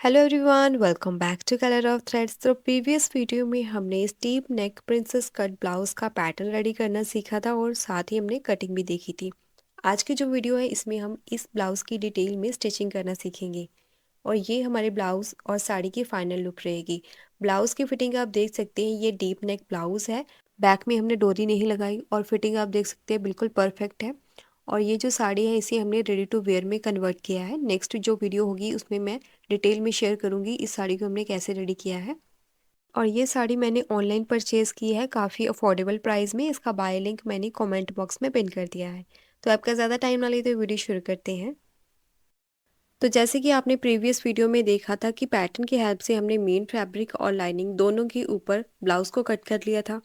Hello everyone, welcome back to colour of threads. तो previous video में हमने steep neck princess cut blouse का pattern ready करना सीखा था और साथ ही हमने कटिंग भी देखी थी। आज की जो वीडियो है इसमें हम इस ब्लाउज़ की डिटेल में स्टिचिंग करना सीखेंगे और ये हमारे ब्लाउज़ और साड़ी की फाइनल लुक रहेगी। ब्लाउज़ की फिटिंग आप देख सकते हैं, ये डीप नेक ब्लाउज़ है। बैक में हमने डोरी नहीं लगाई और फिटिंग आप देख सकते हैं बिल्कुल परफेक्ट है। और ये जो साड़ी है इसे हमने रेडी टू वेयर में कन्वर्ट किया है। नेक्स्ट जो वीडियो होगी उसमें मैं डिटेल में शेयर करूँगी इस साड़ी को हमने कैसे रेडी किया है। और ये साड़ी मैंने ऑनलाइन परचेज़ की है काफ़ी अफोर्डेबल प्राइस में। इसका बाय लिंक मैंने कमेंट बॉक्स में पिन कर दिया है। तो आपका ज़्यादा टाइम ना लेते वीडियो शुरू करते हैं। तो जैसे कि आपने प्रीवियस वीडियो में देखा था कि पैटर्न की हेल्प से हमने मेन फैब्रिक और लाइनिंग दोनों के ऊपर ब्लाउज़ को कट कर लिया था।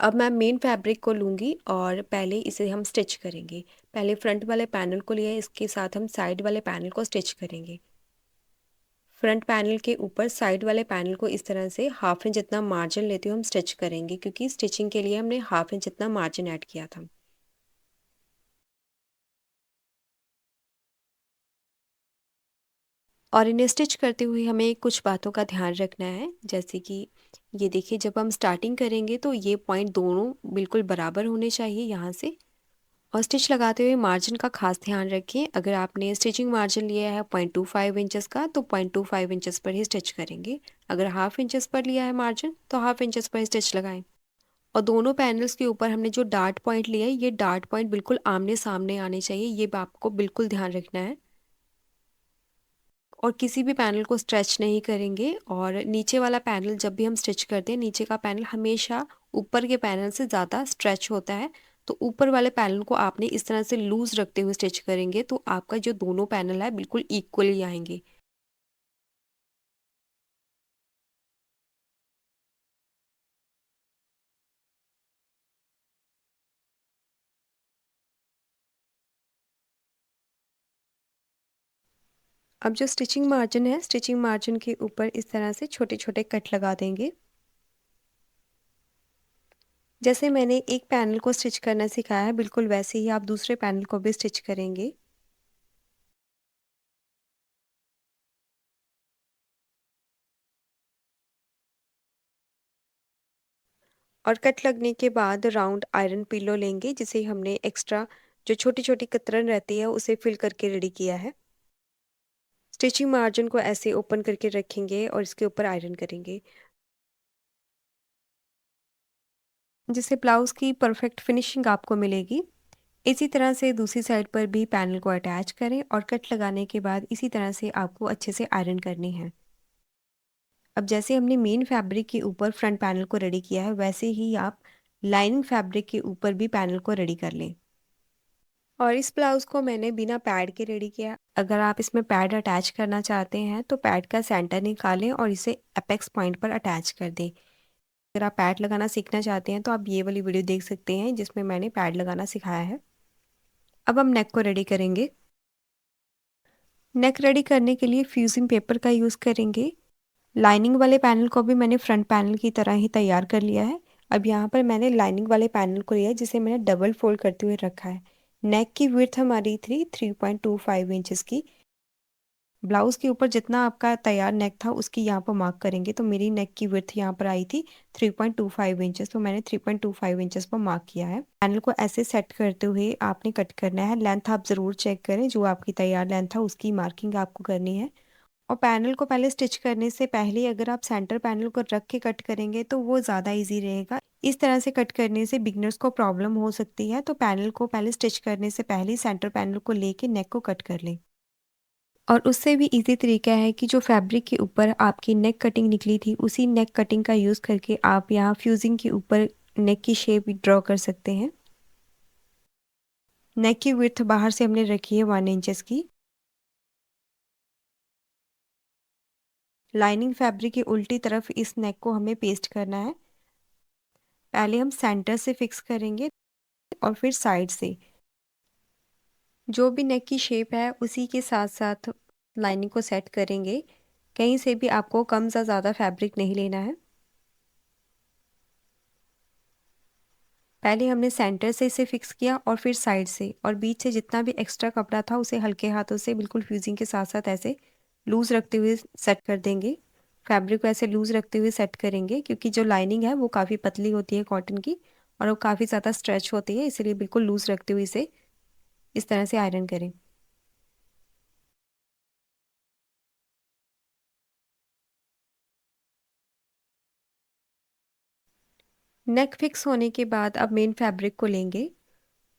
अब मैं मेन फैब्रिक को लूँगी और पहले इसे हम स्टिच करेंगे। पहले फ्रंट वाले पैनल को लिया, इसके साथ हम साइड वाले पैनल को स्टिच करेंगे। फ्रंट पैनल के ऊपर साइड वाले पैनल को इस तरह से हाफ इंच जितना मार्जिन लेते हुए हम स्टिच करेंगे, क्योंकि स्टिचिंग के लिए हमने हाफ इंच जितना मार्जिन ऐड किया था। और इन्हें स्टिच करते हुए हमें कुछ बातों का ध्यान रखना है, जैसे कि ये देखिए, जब हम स्टार्टिंग करेंगे तो ये पॉइंट दोनों बिल्कुल बराबर होने चाहिए यहाँ से। और स्टिच लगाते हुए मार्जिन का खास ध्यान रखें। अगर आपने स्टिचिंग मार्जिन लिया है 0.25 इंचेस का तो 0.25 इंचेस पर ही स्टिच करेंगे। अगर हाफ इंचेस पर लिया है मार्जिन तो हाफ इंचेस पर स्टिच लगाएं। और दोनों पैनल्स के ऊपर हमने जो डार्ट पॉइंट लिया है, ये डार्ट पॉइंट बिल्कुल आमने सामने आने चाहिए, ये आपको बिल्कुल ध्यान रखना है। और किसी भी पैनल को स्ट्रेच नहीं करेंगे। और नीचे वाला पैनल जब भी हम स्टिच करते हैं, नीचे का पैनल हमेशा ऊपर के पैनल से ज़्यादा स्ट्रेच होता है। तो ऊपर वाले पैनल को आपने इस तरह से लूज़ रखते हुए स्टिच करेंगे तो आपका जो दोनों पैनल है बिल्कुल इक्वली आएंगे। अब जो स्टिचिंग मार्जिन है, स्टिचिंग मार्जिन के ऊपर इस तरह से छोटे छोटे कट लगा देंगे। जैसे मैंने एक पैनल को स्टिच करना सिखाया है, बिल्कुल वैसे ही आप दूसरे पैनल को भी स्टिच करेंगे। और कट लगने के बाद राउंड आयरन पिलो लेंगे, जिसे हमने एक्स्ट्रा जो छोटी छोटी कतरन रहती है उसे फिल करके रेडी किया है। स्टिचिंग मार्जिन को ऐसे ओपन करके रखेंगे और इसके ऊपर आयरन करेंगे, जिससे ब्लाउज़ की परफेक्ट फिनिशिंग आपको मिलेगी। इसी तरह से दूसरी साइड पर भी पैनल को अटैच करें और कट लगाने के बाद इसी तरह से आपको अच्छे से आयरन करनी है। अब जैसे हमने मेन फैब्रिक के ऊपर फ्रंट पैनल को रेडी किया है, वैसे ही आप लाइनिंग फैब्रिक के ऊपर भी पैनल को रेडी कर लें। और इस ब्लाउज़ को मैंने बिना पैड के रेडी किया। अगर आप इसमें पैड अटैच करना चाहते हैं तो पैड का सेंटर निकालें और इसे अपेक्स पॉइंट पर अटैच कर दें। अगर आप पैड लगाना सीखना चाहते हैं तो आप ये वाली वीडियो देख सकते हैं, जिसमें मैंने पैड लगाना सिखाया है। अब हम नेक को रेडी करेंगे। नेक रेडी करने के लिए फ्यूजिंग पेपर का यूज़ करेंगे। लाइनिंग वाले पैनल को भी मैंने फ्रंट पैनल की तरह ही तैयार कर लिया है। अब यहाँ पर मैंने लाइनिंग वाले पैनल को लिया है, जिसे मैंने डबल फोल्ड करते हुए रखा है। नेक की विड्थ हमारी थी 3.25 इंचेस की। ब्लाउज़ के ऊपर जितना आपका तैयार नेक था उसकी यहाँ पर मार्क करेंगे, तो मेरी नेक की विड्थ यहाँ पर आई थी 3.25 इंचेस, तो मैंने 3.25 इंचेस पर मार्क किया है। पैनल को ऐसे सेट करते हुए आपने कट करना है। लेंथ आप ज़रूर चेक करें, जो आपकी तैयार लेंथ था उसकी मार्किंग आपको करनी है। और पैनल को पहले स्टिच करने से पहले अगर आप सेंटर पैनल को रख के कट करेंगे तो वो ज़्यादा इजी रहेगा। इस तरह से कट करने से बिगनर्स को प्रॉब्लम हो सकती है, तो पैनल को पहले स्टिच करने से पहले सेंटर पैनल को लेके नेक को कट कर लें। और उससे भी इजी तरीका है कि जो फैब्रिक के ऊपर आपकी नेक कटिंग निकली थी, उसी नेक कटिंग का यूज़ करके आप यहाँ फ्यूजिंग के ऊपर नेक की शेप ड्रॉ कर सकते हैं। नेक की विड्थ बाहर से हमने रखी है 1 इंचेस की। लाइनिंग फैब्रिक की उल्टी तरफ इस नेक को हमें पेस्ट करना है। पहले हम सेंटर से फिक्स करेंगे और फिर साइड से। जो भी नेक की शेप है उसी के साथ साथ लाइनिंग को सेट करेंगे। कहीं से भी आपको कम या ज़्यादा फैब्रिक नहीं लेना है। पहले हमने सेंटर से इसे फिक्स किया और फिर साइड से, और बीच से जितना भी एक्स्ट्रा कपड़ा था उसे हल्के हाथों से बिल्कुल फ्यूजिंग के साथ साथ ऐसे लूज़ रखते हुए सेट कर देंगे। फैब्रिक को ऐसे लूज़ रखते हुए सेट करेंगे क्योंकि जो लाइनिंग है वो काफ़ी पतली होती है कॉटन की और वो काफ़ी ज़्यादा स्ट्रेच होती है, इसलिए बिल्कुल लूज़ रखते हुए इसे इस तरह से आयरन करें। नेक फिक्स होने के बाद अब मेन फैब्रिक को लेंगे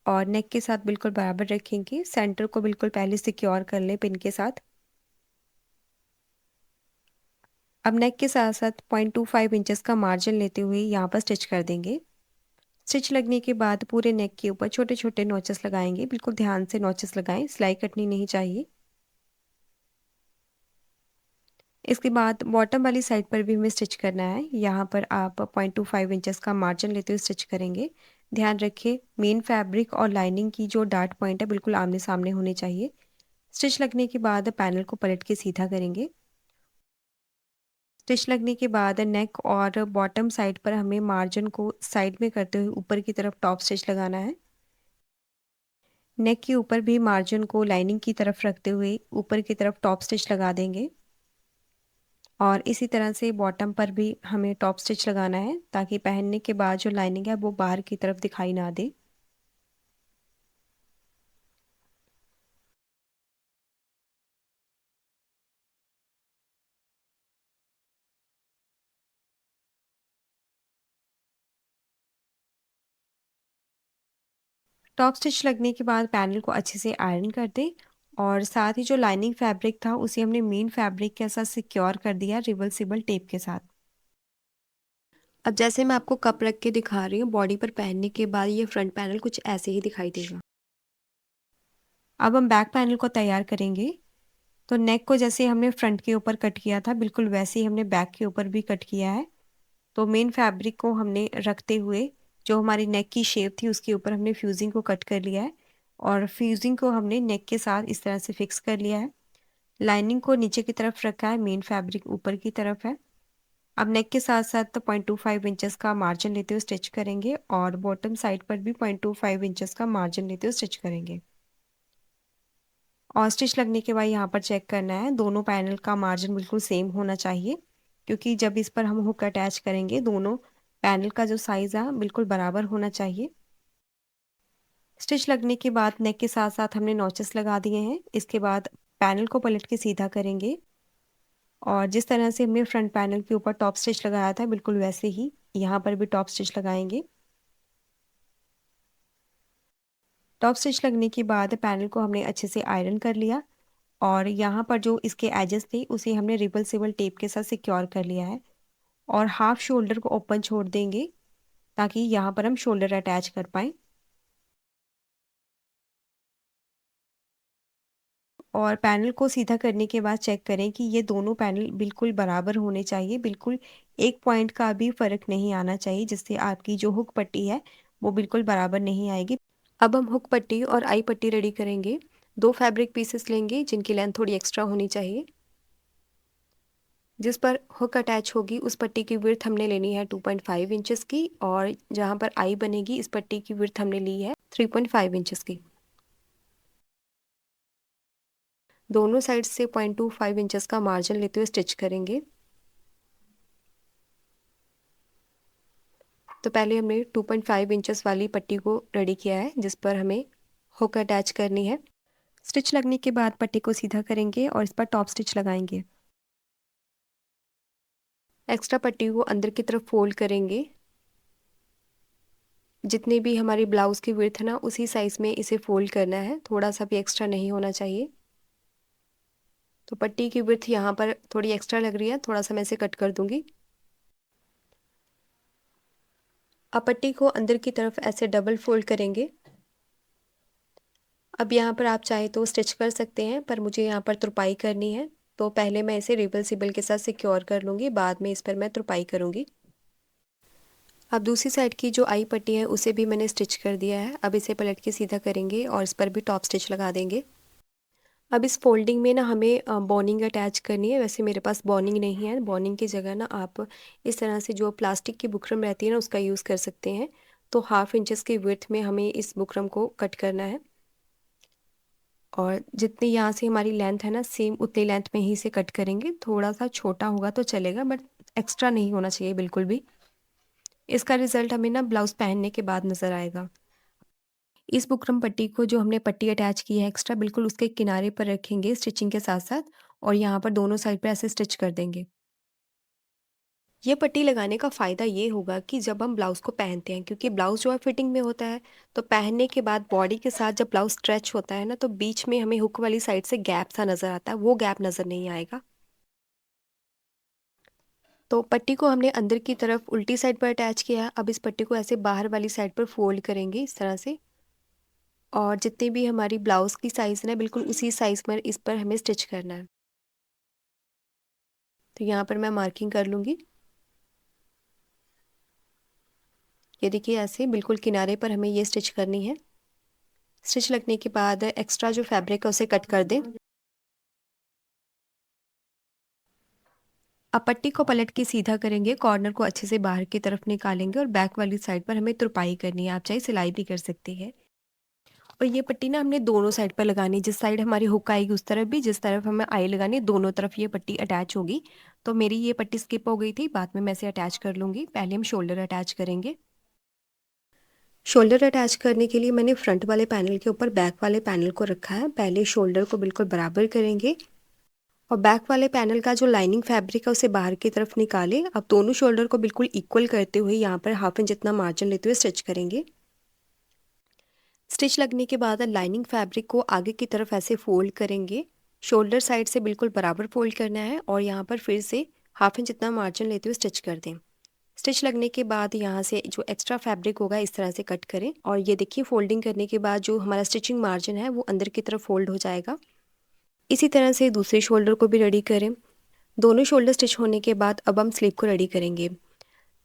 और नेक के साथ बिल्कुल बराबर रखेंगे। सेंटर को बिल्कुल पहले सिक्योर कर लें पिन के साथ। अब नेक के साथ साथ 0.25 इंचेस का मार्जिन लेते हुए यहाँ पर स्टिच कर देंगे। स्टिच लगने के बाद पूरे नेक के ऊपर छोटे छोटे नोचेस लगाएंगे। बिल्कुल ध्यान से नोचेस लगाएं, सिलाई कटनी नहीं चाहिए। इसके बाद बॉटम वाली साइड पर भी हमें स्टिच करना है। यहाँ पर आप 0.25 इंचेस का मार्जिन लेते हुए स्टिच करेंगे। ध्यान रखें मेन फैब्रिक और लाइनिंग की जो डार्ट पॉइंट है बिल्कुल आमने सामने होने चाहिए। स्टिच लगने के बाद पैनल को पलट के सीधा करेंगे। स्टिच लगने के बाद नेक और बॉटम साइड पर हमें मार्जिन को साइड में करते हुए ऊपर की तरफ टॉप स्टिच लगाना है। नेक के ऊपर भी मार्जिन को लाइनिंग की तरफ रखते हुए ऊपर की तरफ टॉप स्टिच लगा देंगे और इसी तरह से बॉटम पर भी हमें टॉप स्टिच लगाना है ताकि पहनने के बाद जो लाइनिंग है वो बाहर की तरफ दिखाई ना दे। टॉप स्टिच लगने के बाद पैनल को अच्छे से आयरन कर दें और साथ ही जो लाइनिंग फैब्रिक था उसे हमने मेन फैब्रिक के साथ सिक्योर कर दिया रिवर्सिबल टेप के साथ। अब जैसे मैं आपको कप रख के दिखा रही हूँ, बॉडी पर पहनने के बाद ये फ्रंट पैनल कुछ ऐसे ही दिखाई देगा। अब हम बैक पैनल को तैयार करेंगे। तो नेक को जैसे हमने फ्रंट के ऊपर कट किया था बिल्कुल वैसे ही हमने बैक के ऊपर भी कट किया है। तो मेन फैब्रिक को हमने रखते हुए जो हमारी नेक की शेप थी उसके ऊपर हमने फ्यूजिंग को कट कर लिया है और फ्यूजिंग को हमने नेक के साथ इस तरह से फिक्स कर लिया है। लाइनिंग को नीचे की तरफ रखा है, मेन फैब्रिक ऊपर की तरफ है। अब नेक के साथ साथ तो 0.25 इंचेस का मार्जिन लेते हुए स्टिच करेंगे और बॉटम साइड पर भी 0.25 इंचेस का मार्जिन लेते हुए स्टिच करेंगे। और स्टिच लगने के बाद यहाँ पर चेक करना है दोनों पैनल का मार्जिन बिल्कुल सेम होना चाहिए क्योंकि जब इस पर हम हुक अटैच करेंगे दोनों पैनल का जो साइज़ है बिल्कुल बराबर होना चाहिए। स्टिच लगने के बाद नेक के साथ साथ हमने नॉचेस लगा दिए हैं। इसके बाद पैनल को पलट के सीधा करेंगे और जिस तरह से हमने फ्रंट पैनल के ऊपर टॉप स्टिच लगाया था बिल्कुल वैसे ही यहाँ पर भी टॉप स्टिच लगाएंगे। टॉप स्टिच लगने के बाद पैनल को हमने अच्छे से आयरन कर लिया और यहाँ पर जो इसके एजेस थे उसे हमने रिबल टेप के साथ सिक्योर कर लिया है और हाफ शोल्डर को ओपन छोड़ देंगे ताकि यहाँ पर हम शोल्डर अटैच कर पाएँ। और पैनल को सीधा करने के बाद चेक करें कि ये दोनों पैनल बिल्कुल बराबर होने चाहिए। बिल्कुल एक पॉइंट का भी फ़र्क नहीं आना चाहिए जिससे आपकी जो हुक पट्टी है वो बिल्कुल बराबर नहीं आएगी। अब हम हुक पट्टी और आई पट्टी रेडी करेंगे। दो फैब्रिक पीसेस लेंगे जिनकी लेंथ थोड़ी एक्स्ट्रा होनी चाहिए। जिस पर हुक अटैच होगी उस पट्टी की विड्थ हमने लेनी है 2.5 इंचेस की और जहाँ पर आई बनेगी इस पट्टी की विड्थ हमने ली है 3.5 इंचेस की। दोनों साइड से 0.25 इंचेस का मार्जिन लेते हुए स्टिच करेंगे। तो पहले हमने 2.5 इंचेस वाली पट्टी को रेडी किया है जिस पर हमें हुक अटैच करनी है। स्टिच लगने के बाद पट्टी को सीधा करेंगे और इस पर टॉप स्टिच लगाएंगे। एक्स्ट्रा पट्टी को अंदर की तरफ फोल्ड करेंगे। जितनी भी हमारी ब्लाउज़ की विड्थ है ना उसी साइज़ में इसे फोल्ड करना है, थोड़ा सा भी एक्स्ट्रा नहीं होना चाहिए। तो पट्टी की विड्थ यहाँ पर थोड़ी एक्स्ट्रा लग रही है, थोड़ा सा मैं इसे कट कर दूंगी। अब पट्टी को अंदर की तरफ ऐसे डबल फोल्ड करेंगे। अब यहाँ पर आप चाहे तो स्टिच कर सकते हैं पर मुझे यहाँ पर तुरपाई करनी है तो पहले मैं इसे रिवर्सिबल के साथ सिक्योर कर लूँगी, बाद में इस पर मैं तुरपाई करूँगी। अब दूसरी साइड की जो आई पट्टी है उसे भी मैंने स्टिच कर दिया है। अब इसे पलट के सीधा करेंगे और इस पर भी टॉप स्टिच लगा देंगे। अब इस फोल्डिंग में ना हमें बॉनिंग अटैच करनी है। वैसे मेरे पास बॉनिंग नहीं है, बॉनिंग की जगह ना आप इस तरह से जो प्लास्टिक की बुकरम रहती है ना उसका यूज़ कर सकते हैं। तो 1/2 इंचेस की विड्थ में हमें इस बुकरम को कट करना है और जितनी यहाँ से हमारी लेंथ है ना, सेम उतनी लेंथ में ही इसे कट करेंगे। थोड़ा सा छोटा होगा तो चलेगा, बट एक्स्ट्रा नहीं होना चाहिए बिल्कुल भी। इसका रिजल्ट हमें ना ब्लाउज पहनने के बाद नज़र आएगा। इस बुकरम पट्टी को जो हमने पट्टी अटैच की है एक्स्ट्रा, बिल्कुल उसके किनारे पर रखेंगे स्टिचिंग के साथ साथ, और यहाँ पर दोनों साइड पर ऐसे स्टिच कर देंगे। ये पट्टी लगाने का फ़ायदा ये होगा कि जब हम ब्लाउज़ को पहनते हैं, क्योंकि ब्लाउज़ जो है फिटिंग में होता है, तो पहनने के बाद बॉडी के साथ जब ब्लाउज़ स्ट्रेच होता है ना, तो बीच में हमें हुक वाली साइड से गैप सा नज़र आता है, वो गैप नज़र नहीं आएगा। तो पट्टी को हमने अंदर की तरफ उल्टी साइड पर अटैच किया है। अब इस पट्टी को ऐसे बाहर वाली साइड पर फोल्ड करेंगे इस तरह से, और जितनी भी हमारी ब्लाउज़ की साइज़ है ना, बिल्कुल उसी साइज़ में इस पर हमें स्टिच करना है। तो यहाँ पर मैं मार्किंग कर लूँगी। ये देखिए ऐसे बिल्कुल किनारे पर हमें ये स्टिच करनी है। स्टिच लगने के बाद एक्स्ट्रा जो फैब्रिक है उसे कट कर दें। अब पट्टी को पलट के सीधा करेंगे, कॉर्नर को अच्छे से बाहर की तरफ निकालेंगे और बैक वाली साइड पर हमें तुरपाई करनी है। आप चाहे सिलाई भी कर सकती है। और ये पट्टी ना हमने दोनों साइड पर लगानी है, जिस साइड हमारी हुक आएगी उस तरफ भी, जिस तरफ हमें आई लगानी है, दोनों तरफ ये पट्टी अटैच होगी। तो मेरी ये पट्टी स्किप हो गई थी, बाद में मैं इसे अटैच कर लूँगी। पहले हम शोल्डर अटैच करेंगे। शोल्डर अटैच करने के लिए मैंने फ्रंट वाले पैनल के ऊपर बैक वाले पैनल को रखा है। पहले शोल्डर को बिल्कुल बराबर करेंगे और बैक वाले पैनल का जो लाइनिंग फैब्रिक है उसे बाहर की तरफ निकालें। अब दोनों शोल्डर को बिल्कुल इक्वल करते हुए यहाँ पर हाफ इंच जितना मार्जिन लेते हुए स्टिच करेंगे। स्टिच लगने के बाद लाइनिंग फैब्रिक को आगे की तरफ ऐसे फोल्ड करेंगे। शोल्डर साइड से बिल्कुल बराबर फोल्ड करना है और यहाँ पर फिर से हाफ इंच जितना मार्जिन लेते हुए स्टिच कर दें। स्टिच लगने के बाद यहाँ से जो एक्स्ट्रा फैब्रिक होगा इस तरह से कट करें, और ये देखिए फोल्डिंग करने के बाद जो हमारा स्टिचिंग मार्जिन है वो अंदर की तरफ फोल्ड हो जाएगा। इसी तरह से दूसरे शोल्डर को भी रेडी करें। दोनों शोल्डर स्टिच होने के बाद अब हम स्लीव को रेडी करेंगे।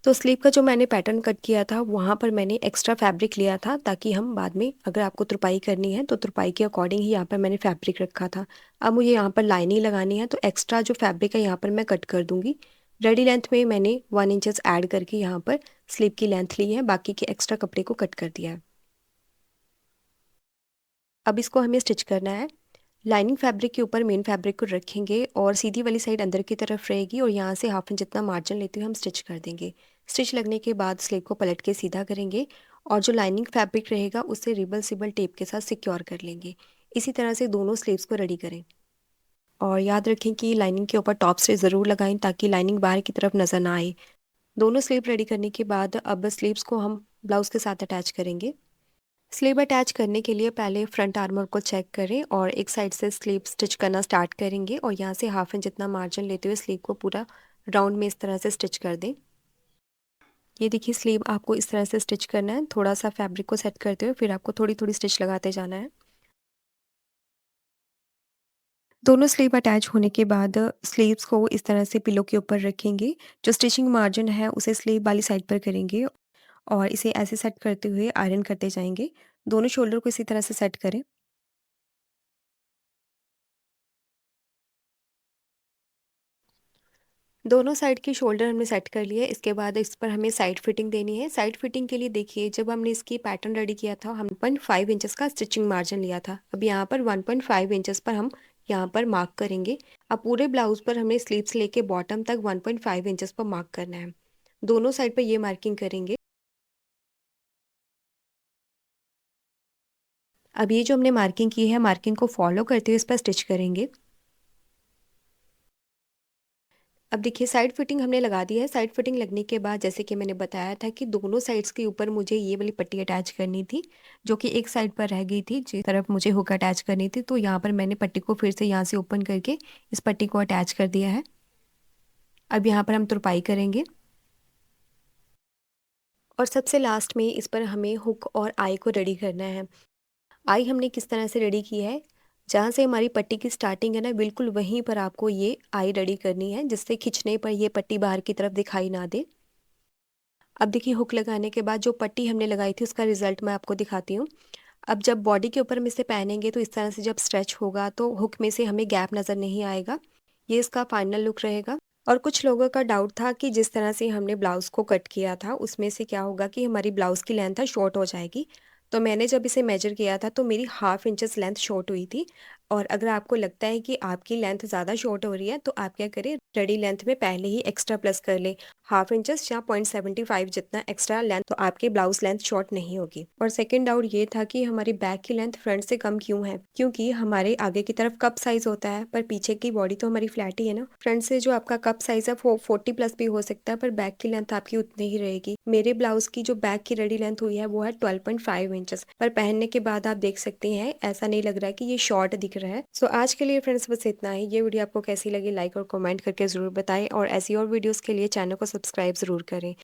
तो स्लीव का जो मैंने पैटर्न कट किया था वहाँ पर मैंने एक्स्ट्रा फैब्रिक लिया था, ताकि हम बाद में अगर आपको तुरपाई करनी है तो तुरपाई के अकॉर्डिंग ही यहाँ पर मैंने फैब्रिक रखा था। अब मुझे यहाँ पर लाइनिंग लगानी है, तो एक्स्ट्रा जो फैब्रिक है यहाँ पर मैं कट कर दूँगी। रेडी लेंथ में मैंने 1 इंचेस ऐड करके यहाँ पर स्लीव की लेंथ ली है, बाकी के एक्स्ट्रा कपड़े को कट कर दिया है। अब इसको हमें स्टिच करना है। लाइनिंग फैब्रिक के ऊपर मेन फैब्रिक को रखेंगे और सीधी वाली साइड अंदर की तरफ रहेगी, और यहाँ से हाफ इंच जितना मार्जिन लेते हुए हम स्टिच कर देंगे। स्टिच लगने के बाद स्लीव को पलट के सीधा करेंगे और जो लाइनिंग फैब्रिक रहेगा उससे रिबल टेप के साथ सिक्योर कर लेंगे। इसी तरह से दोनों स्लीव्स को रेडी करें, और याद रखें कि लाइनिंग के ऊपर टॉप से ज़रूर लगाएं ताकि लाइनिंग बाहर की तरफ नज़र ना आए। दोनों स्लीव रेडी करने के बाद अब स्लीव्स को हम ब्लाउज़ के साथ अटैच करेंगे। स्लीव अटैच करने के लिए पहले फ्रंट आर्मर को चेक करें और एक साइड से स्लीव स्टिच करना स्टार्ट करेंगे, और यहाँ से हाफ इंच जितना मार्जिन लेते हुए स्लीव को पूरा राउंड में इस तरह से स्टिच कर दें। ये देखिए स्लीव आपको इस तरह से स्टिच करना है, थोड़ा सा फैब्रिक को सेट करते हुए फिर आपको थोड़ी थोड़ी स्टिच लगाते जाना है। दोनों स्लीव अटैच होने के बाद स्लीव्स को इस तरह से पिलो के ऊपर रखेंगे। जो स्टिचिंग मार्जिन है उसे स्लीव वाली साइड पर करेंगे और इसे ऐसे सेट करते हुए आयरन करते जाएंगे। दोनों शोल्डर को इसी तरह से सेट करें। दोनों साइड की शोल्डर हमने सेट कर लिए। इसके बाद इस पर हमें साइड फिटिंग देनी है। साइड फिटिंग के लिए देखिए, जब हमने इसकी पैटर्न रेडी किया था हम 1.5 इंचेस का स्टिचिंग मार्जिन लिया था। अब यहाँ पर 1.5 इंचेस पर हम यहाँ पर मार्क करेंगे। अब पूरे ब्लाउज पर हमें स्लीव से लेके बॉटम तक 1.5 इंचेस पर मार्क करना है। दोनों साइड पर ये मार्किंग करेंगे। अब ये जो हमने मार्किंग की है, मार्किंग को फॉलो करते हुए इस पर स्टिच करेंगे। अब देखिए साइड फिटिंग हमने लगा दी है। साइड फिटिंग लगने के बाद जैसे कि मैंने बताया था कि दोनों साइड्स के ऊपर मुझे ये वाली पट्टी अटैच करनी थी, जो कि एक साइड पर रह गई थी, जिस तरफ मुझे हुक अटैच करनी थी। तो यहाँ पर मैंने पट्टी को फिर से यहाँ से ओपन करके इस पट्टी को अटैच कर दिया है। अब यहाँ पर हम तुरपाई करेंगे और सबसे लास्ट में इस पर हमें हुक और आई को रेडी करना है। आई हमने किस तरह से रेडी की है, जहाँ से हमारी पट्टी की स्टार्टिंग है ना, बिल्कुल वहीं पर आपको ये आई रेडी करनी है, जिससे खिंचने पर ये पट्टी बाहर की तरफ दिखाई ना दे। अब देखिए हुक लगाने के बाद जो पट्टी हमने लगाई थी उसका रिजल्ट मैं आपको दिखाती हूँ। अब जब बॉडी के ऊपर हम इसे पहनेंगे तो इस तरह से जब स्ट्रेच होगा तो हुक में से हमें गैप नज़र नहीं आएगा। ये इसका फाइनल लुक रहेगा। और कुछ लोगों का डाउट था कि जिस तरह से हमने ब्लाउज़ को कट किया था उसमें से क्या होगा कि हमारी ब्लाउज़ की लेंथ है शॉर्ट हो जाएगी। तो मैंने जब इसे मेजर किया था तो मेरी हाफ इंचेस लेंथ शॉर्ट हुई थी। और अगर आपको लगता है कि आपकी लेंथ ज़्यादा शॉर्ट हो रही है तो आप क्या करें, रेडी लेंथ में पहले ही एक्स्ट्रा प्लस कर ले, हाफ इंचेस या 0.75 जितना एक्स्ट्रा लेंथ, तो आपकी ब्लाउज लेंथ शॉर्ट नहीं होगी। और सेकंड डाउट ये था कि हमारी बैक की लेंथ फ्रंट से कम क्यों है, क्योंकि हमारे आगे की तरफ कप साइज होता है पर पीछे की बॉडी तो हमारी फ्लैट ही है ना। फ्रंट से जो आपका कप साइज है वो 40 प्लस भी हो सकता है, पर बैक की लेंथ आपकी उतनी ही रहेगी। मेरे ब्लाउज की जो बैक की रेडी लेंथ हुई है वो है 12.5 इंचेस, पर पहनने के बाद आप देख सकते हैं ऐसा नहीं लग रहा है कि ये शॉर्ट दिख रहा है। सो आज के लिए फ्रेंड्स बस इतना ही। ये वीडियो आपको कैसी लगी लाइक और कमेंट करके जरूर बताएं, और ऐसी और वीडियोस के लिए चैनल को सब्सक्राइब जरूर करें।